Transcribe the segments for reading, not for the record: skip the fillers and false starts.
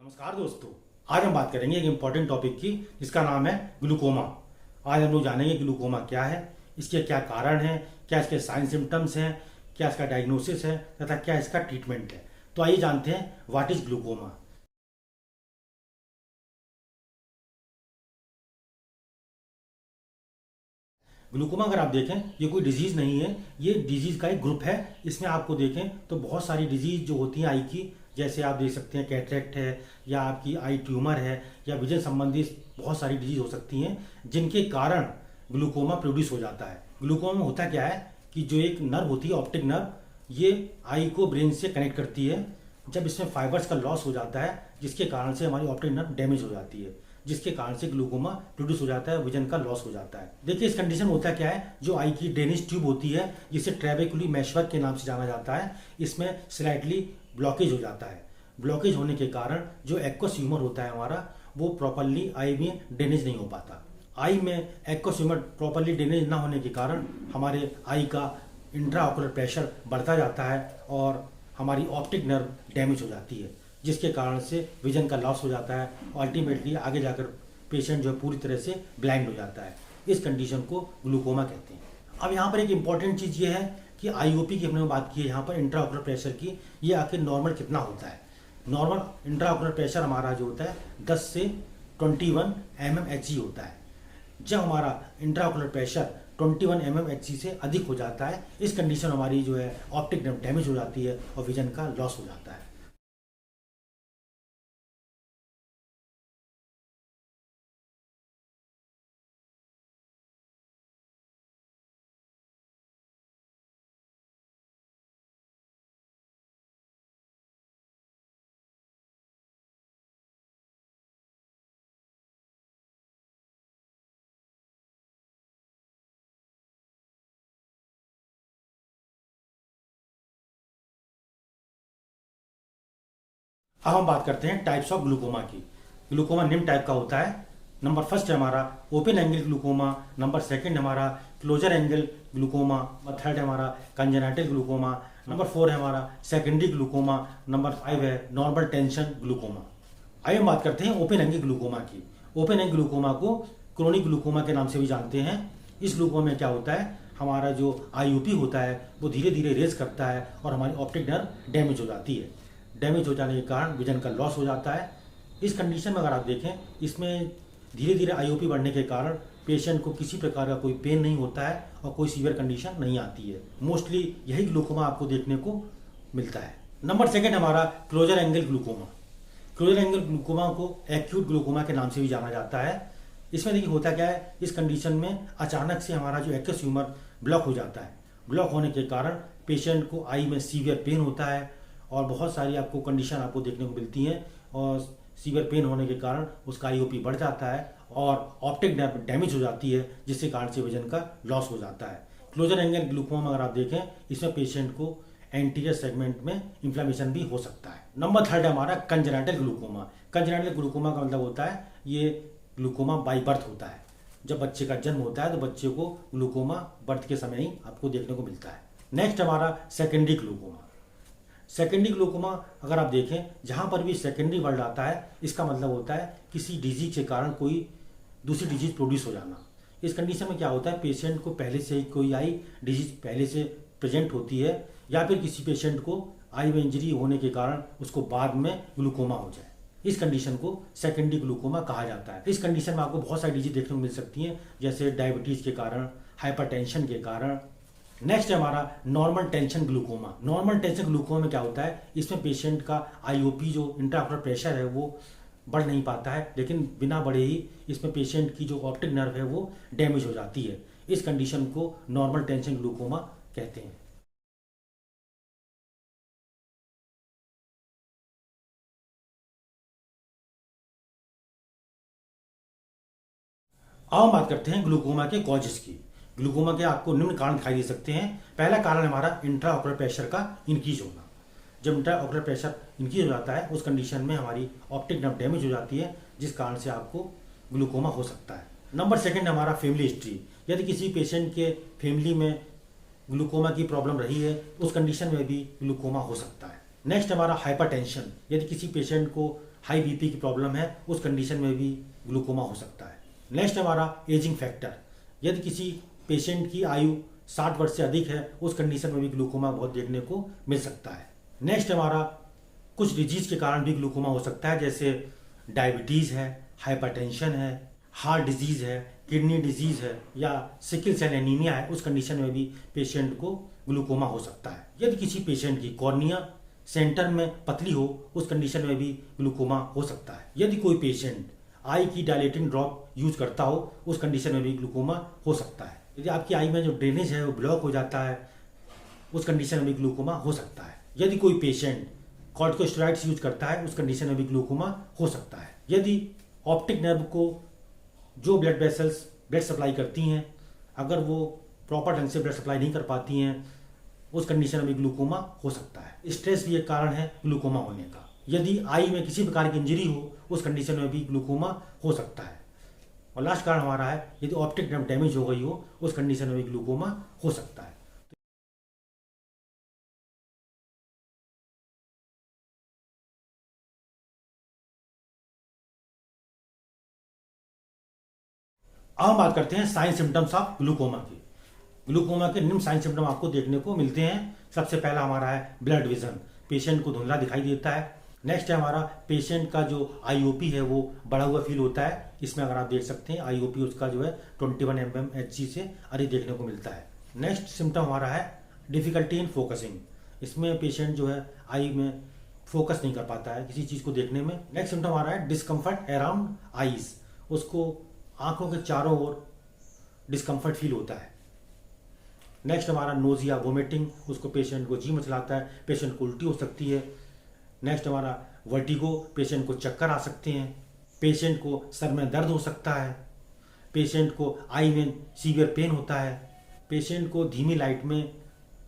नमस्कार दोस्तों। आज हम बात करेंगे एक इम्पॉर्टेंट टॉपिक की जिसका नाम है ग्लूकोमा। आज हम लोग जानेंगे ग्लूकोमा क्या है, इसके क्या कारण हैं, क्या इसके साइन सिम्टम्स हैं, क्या इसका डायग्नोसिस है तथा क्या इसका ट्रीटमेंट है। तो आइए जानते हैं व्हाट इज ग्लूकोमा। ग्लूकोमा अगर आप देखें ये कोई डिजीज़ नहीं है, ये डिजीज़ का एक ग्रुप है। इसमें आपको देखें तो बहुत सारी डिजीज़ जो होती हैं आई की, जैसे आप देख सकते हैं कैटरेक्ट है या आपकी आई ट्यूमर है या विजन संबंधी बहुत सारी डिजीज़ हो सकती हैं जिनके कारण ग्लूकोमा प्रोड्यूस हो जाता है। ग्लूकोमा में होता क्या है कि जो एक नर्व होती है ऑप्टिक नर्व, ये आई को ब्रेन से कनेक्ट करती है। जब इसमें फाइबर्स का लॉस हो जाता है जिसके कारण से हमारी ऑप्टिक नर्व डैमेज हो जाती है, जिसके कारण से ग्लूकोमा प्रोड्यूस हो जाता है, विजन का लॉस हो जाता है। देखिए इस कंडीशन में होता क्या है, जो आई की ड्रेनेज ट्यूब होती है जिसे ट्रेबेकुलरी मैशवर्क के नाम से जाना जाता है, इसमें स्लाइटली ब्लॉकेज हो जाता है। ब्लॉकेज होने के कारण जो एक्वस ह्यूमर होता है हमारा, वो प्रॉपरली आई में ड्रेनेज नहीं हो पाता। आई में एक्वस ह्यूमर प्रॉपरली ड्रेनेज ना होने के कारण हमारे आई का इंट्राऑकुलर प्रेशर बढ़ता जाता है और हमारी ऑप्टिक नर्व डैमेज हो जाती है, जिसके कारण से विजन का लॉस हो जाता है और अल्टीमेटली आगे जाकर पेशेंट जो है पूरी तरह से ब्लाइंड हो जाता है। इस कंडीशन को ग्लूकोमा कहते हैं। अब यहाँ पर एक इम्पॉर्टेंट चीज़ ये है कि आईओपी की हमने बात की है, यहाँ पर इंट्राऑकुलर प्रेशर की, ये आखिर नॉर्मल कितना होता है। नॉर्मल इंट्राऑकुलर प्रेशर हमारा जो होता है 10 से 21 mmHg होता है। जब हमारा इंट्राऑकुलर प्रेशर 21 mmHg से अधिक हो जाता है, इस कंडीशन हमारी जो है ऑप्टिक नर्व डैमेज हो जाती है और विजन का लॉस हो जाता है। अब हम बात करते हैं टाइप्स ऑफ ग्लूकोमा की। ग्लूकोमा निम्न टाइप का होता है। नंबर फर्स्ट है हमारा open angle glaucoma, number second हमारा closure angle glaucoma, number third है हमारा कंजेनाइटल ग्लूकोमा, नंबर फोर है हमारा सेकेंडरी ग्लूकोमा, नंबर फाइव है नॉर्मल टेंशन ग्लूकोमा। आइए हम बात करते हैं ओपन एंगल ग्लूकोमा की। ओपन एंगल ग्लूकोमा को क्रोनिक ग्लूकोमा के नाम से भी जानते हैं। इस ग्लूकोमा में क्या होता है, हमारा जो आईओपी होता है वो धीरे धीरे रेज करता है और हमारी ऑप्टिक नर्व डैमेज हो जाती है। डैमेज हो जाने के कारण विजन का लॉस हो जाता है। इस कंडीशन में अगर आप देखें, इसमें धीरे धीरे आईओपी बढ़ने के कारण पेशेंट को किसी प्रकार का कोई पेन नहीं होता है और कोई सीवियर कंडीशन नहीं आती है। मोस्टली यही ग्लूकोमा आपको देखने को मिलता है। नंबर सेकंड हमारा closure angle glaucoma. Closure angle glaucoma को एक्यूट ग्लूकोमा के नाम से भी जाना जाता है। इसमें देखिए होता क्या है, इस कंडीशन में अचानक से हमारा जो एक्वस ह्यूमर ब्लॉक हो जाता है। ब्लॉक होने के कारण पेशेंट को आई में सीवियर पेन होता है और बहुत सारी आपको कंडीशन आपको देखने को मिलती हैं और सीवियर पेन होने के कारण उसका आईओपी बढ़ जाता है और ऑप्टिक नर्व डैमेज हो जाती है, जिसके कारण से विजन का लॉस हो जाता है। क्लोजर एंगल ग्लूकोमा अगर आप देखें, इसमें पेशेंट को एंटीरियर सेगमेंट में इन्फ्लेमेशन भी हो सकता है। नंबर थर्ड है हमारा कंजेनाइटल ग्लूकोमा। कंजेनाइटल ग्लूकोमा का मतलब होता है ये ग्लूकोमा बाई बर्थ होता है। जब बच्चे का जन्म होता है तो बच्चे को ग्लूकोमा बर्थ के समय ही आपको देखने को मिलता है। नेक्स्ट हमारा सेकेंडरी ग्लूकोमा। सेकेंडरी ग्लूकोमा अगर आप देखें, जहां पर भी सेकेंडरी वर्ड आता है, इसका मतलब होता है किसी डिजीज के कारण कोई दूसरी डिजीज प्रोड्यूस हो जाना। इस कंडीशन में क्या होता है, पेशेंट को पहले से ही कोई आई डिजीज पहले से प्रेजेंट होती है या फिर किसी पेशेंट को आई में इंजरी होने के कारण उसको बाद में ग्लूकोमा हो जाए। इस कंडीशन को सेकेंडरी ग्लूकोमा कहा जाता है। इस कंडीशन में आपको बहुत सारी डिजीज देखने को मिल सकती हैं, जैसे डायबिटीज के कारण, हाइपरटेंशन के कारण। नेक्स्ट है हमारा normal tension glaucoma. Normal tension glaucoma में क्या होता है, इसमें पेशेंट का आईओपी जो इंट्राऑकुलर प्रेशर है वो बढ़ नहीं पाता है, लेकिन बिना बढ़े ही इसमें पेशेंट की जो ऑप्टिक नर्व है वो डैमेज हो जाती है। इस कंडीशन को नॉर्मल टेंशन ग्लूकोमा कहते हैं। अब हम बात करते हैं ग्लूकोमा के कॉजेस की। ग्लूकोमा के आपको निम्न कारण दिखाई दे सकते हैं। पहला कारण हमारा इंट्राऑकुलर प्रेशर का इंक्रीज होना। जब इंट्राऑकुलर प्रेशर इंक्रीज हो जाता है उस कंडीशन में हमारी ऑप्टिक नर्व डैमेज हो जाती है, जिस कारण से आपको ग्लूकोमा हो सकता है। नंबर सेकंड हमारा फैमिली हिस्ट्री। यदि किसी पेशेंट के फैमिली में ग्लूकोमा की प्रॉब्लम रही है, उस कंडीशन में भी ग्लूकोमा हो सकता है। नेक्स्ट हमारा हाइपरटेंशन। यदि किसी पेशेंट को हाई बीपी की प्रॉब्लम है, उस कंडीशन में भी ग्लूकोमा हो सकता है। नेक्स्ट हमारा एजिंग फैक्टर, यदि किसी पेशेंट की आयु 60 वर्ष से अधिक है, उस कंडीशन में भी ग्लूकोमा बहुत देखने को मिल सकता है। नेक्स्ट हमारा कुछ डिजीज के कारण भी ग्लूकोमा हो सकता है, जैसे डायबिटीज़ है, हाइपरटेंशन है, हार्ट डिजीज़ है, किडनी डिजीज़ है या सिकल सेल एनीमिया है, उस कंडीशन में भी पेशेंट को ग्लूकोमा हो सकता है। यदि किसी पेशेंट की कॉर्निया सेंटर में पतली हो, उस कंडीशन में भी ग्लूकोमा हो सकता है। यदि कोई पेशेंट आई की डायलेटिंग ड्रॉप यूज करता हो, उस कंडीशन में भी ग्लूकोमा हो सकता है। यदि आपकी आई में जो ड्रेनेज है वो ब्लॉक हो जाता है, उस कंडीशन में भी ग्लूकोमा हो सकता है। यदि कोई पेशेंट कॉर्टिकोस्टेरॉइड्स यूज करता है, उस कंडीशन में भी ग्लूकोमा हो सकता है। यदि ऑप्टिक नर्व को जो ब्लड वेसल्स ब्लड सप्लाई करती हैं, अगर वो प्रॉपर ढंग से ब्लड सप्लाई नहीं कर पाती हैं, उस कंडीशन में भी ग्लूकोमा हो सकता है। स्ट्रेस भी एक कारण है ग्लूकोमा होने का। यदि आई में किसी प्रकार की इंजरी हो, उस कंडीशन में भी ग्लूकोमा हो सकता है। और लास्ट कारण हमारा है यदि ऑप्टिक नर्व डैमेज हो गई हो, उस कंडीशन में भी ग्लूकोमा हो सकता है। अब हम बात करते हैं साइन सिम्टम्स ऑफ ग्लूकोमा की। ग्लूकोमा के निम्न साइन सिम्टम आपको देखने को मिलते हैं। सबसे पहला हमारा है ब्लड विजन, पेशेंट को धुंधला दिखाई देता है। नेक्स्ट है हमारा पेशेंट का जो आईओपी है वो बढ़ा हुआ फील होता है। इसमें अगर आप देख सकते हैं आईओपी उसका जो है 21 mmHg से अधिक देखने को मिलता है। नेक्स्ट सिम्टम हमारा है डिफिकल्टी इन फोकसिंग, इसमें पेशेंट जो है आई में फोकस नहीं कर पाता है किसी चीज़ को देखने में। नेक्स्ट सिम्टम हमारा है डिस्कम्फर्ट अराउंड आईज, उसको आंखों के चारों ओर डिस्कम्फर्ट फील होता है। नेक्स्ट हमारा नोजिया वोमिटिंग, उसको पेशेंट को जी मचलाता है, पेशेंट को उल्टी हो सकती है। नेक्स्ट हमारा वर्टिगो, पेशेंट को चक्कर आ सकते हैं, पेशेंट को सर में दर्द हो सकता है, पेशेंट को आई में सीवियर पेन होता है, पेशेंट को धीमी लाइट में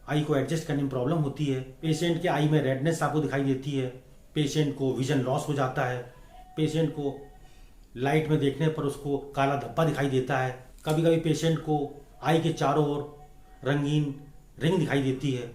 आई को एडजस्ट करने में प्रॉब्लम होती है, पेशेंट के आई में रेडनेस आपको दिखाई देती है, पेशेंट को विजन लॉस हो जाता है, पेशेंट को लाइट में देखने पर उसको काला धब्बा दिखाई देता है, कभी कभी पेशेंट को आई के चारों ओर रंगीन रिंग दिखाई देती है।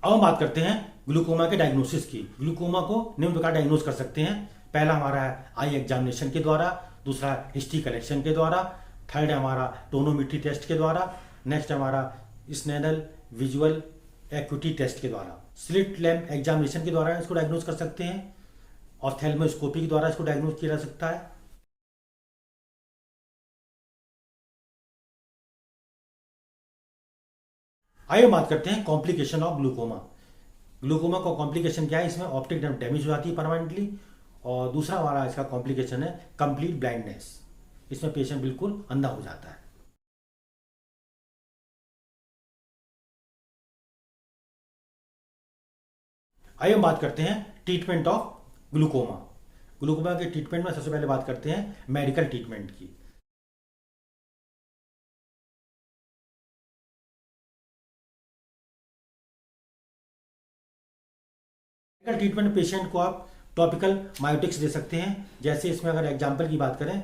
अब हम बात करते हैं ग्लूकोमा के डायग्नोसिस की। ग्लूकोमा को निम्न प्रकार डायग्नोज कर सकते हैं। पहला हमारा है आई एग्जामिनेशन के द्वारा, दूसरा हिस्ट्री कलेक्शन के द्वारा, थर्ड है हमारा टोनोमेट्री टेस्ट के द्वारा, नेक्स्ट हमारा स्नेडल विजुअल एक्यूटी टेस्ट के द्वारा, स्लिट लैम्प एग्जामिनेशन के द्वारा इसको डायग्नोज कर सकते हैं, और थैल्मोस्कोपी के द्वारा इसको डायग्नोज किया जा सकता है। आइए बात करते हैं कॉम्प्लिकेशन ऑफ ग्लूकोमा। ग्लूकोमा का कॉम्प्लिकेशन क्या है, इसमें ऑप्टिक नर्व डैमेज हो जाती है परमानेंटली, और दूसरा हमारा इसका कॉम्प्लिकेशन है कंप्लीट ब्लाइंडनेस, इसमें पेशेंट बिल्कुल अंधा हो जाता है। आइए हम बात करते हैं ट्रीटमेंट ऑफ ग्लूकोमा। ग्लूकोमा के ट्रीटमेंट में सबसे पहले बात करते हैं मेडिकल ट्रीटमेंट की। मेडिकल ट्रीटमेंट पेशेंट को आप टॉपिकल मायोटिक्स दे सकते हैं। जैसे इसमें अगर एग्जाम्पल की बात करें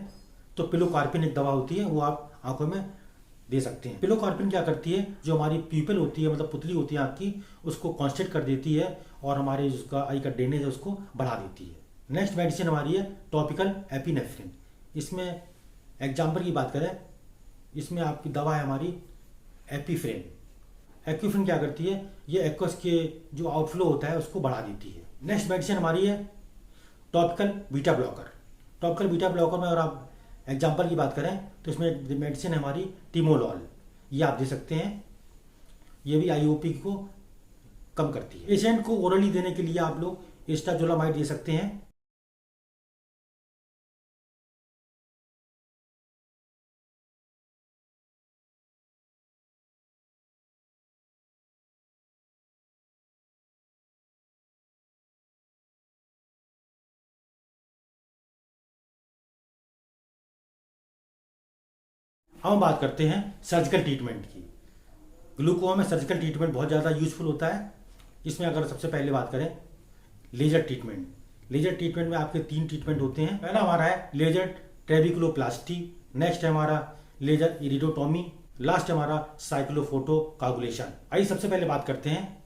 तो पिलोकार्पिन एक दवा होती है, वो आप आंखों में दे सकते हैं। पिलोकार्पिन क्या करती है, जो हमारी प्यूपिल होती है मतलब पुतली होती है आँख की, उसको कॉन्स्ट्रिक्ट कर देती है और हमारे जिसका आई का ड्रेनेज है उसको बढ़ा देती है। नेक्स्ट मेडिसिन हमारी है टॉपिकल एपिनेफ्रिन। इसमें एग्जाम्पल की बात करें, इसमें आपकी दवा है हमारी एपीफ्रेन। एक्यूफ्रेन क्या करती है, ये एक्वस के जो आउटफ्लो होता है उसको बढ़ा देती है। नेक्स्ट मेडिसिन हमारी है topical beta blocker. Topical beta blocker में अगर आप एग्जाम्पल की बात करें तो इसमें मेडिसिन है हमारी टिमोलॉल, ये आप दे सकते हैं, ये भी आईओपी को कम करती है। पेशेंट को ओरली देने के लिए आप लोग एस्टाजोलामाइड दे सकते हैं। अब हम बात करते हैं सर्जिकल ट्रीटमेंट की। ग्लूकोमा में सर्जिकल ट्रीटमेंट बहुत ज़्यादा यूजफुल होता है। इसमें अगर सबसे पहले बात करें लेजर ट्रीटमेंट। लेजर ट्रीटमेंट में आपके 3 ट्रीटमेंट होते हैं। पहला हमारा है लेजर ट्रेबिकुलोप्लास्टी, नेक्स्ट है हमारा लेजर इरिडोटॉमी, लास्ट हमारा साइक्लोफोटो कागुलेशन। आइए सबसे पहले बात करते हैं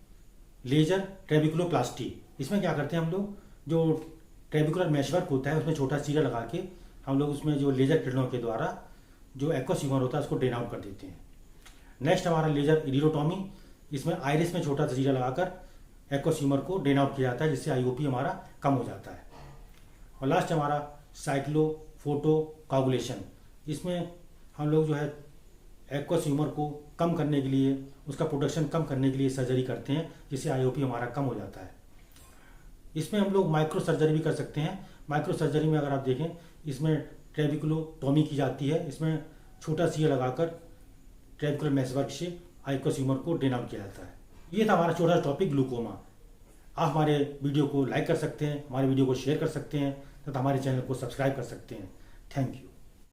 लेजर ट्रेबिकुलोप्लास्टी। इसमें क्या करते हैं हम लोग, जो ट्रेबिकुलर मैशवर्क होता है उसमें छोटा चीरा लगा के हम लोग उसमें जो लेजर किरणों के द्वारा जो एक्वस ह्यूमर होता है उसको ड्रेन आउट कर देते हैं। नेक्स्ट हमारा लेजर इरिडोटॉमी, इसमें आइरिस में छोटा सा चीरा लगाकर एक्वस ह्यूमर को ड्रेन आउट किया जाता है, जिससे आईओपी हमारा कम हो जाता है। और लास्ट हमारा साइक्लोफोटो कागुलेशन, इसमें हम लोग जो है एक्वस ह्यूमर को कम करने के लिए, उसका प्रोडक्शन कम करने के लिए सर्जरी करते हैं, जिससे आईओपी हमारा कम हो जाता है। इसमें हम लोग माइक्रो सर्जरी भी कर सकते हैं। माइक्रो सर्जरी में अगर आप देखें, इसमें ट्रेबिकुलोटॉमी की जाती है, इसमें छोटा सी लगाकर ट्रेबिकुलर मैशवर्क से एक्वस ह्यूमर को ड्रेन आउट किया जाता है। ये था हमारा छोटा टॉपिक ग्लूकोमा। आप हमारे वीडियो को लाइक कर सकते हैं, हमारे वीडियो को शेयर कर सकते हैं तथा हमारे चैनल को सब्सक्राइब कर सकते हैं। Thank you.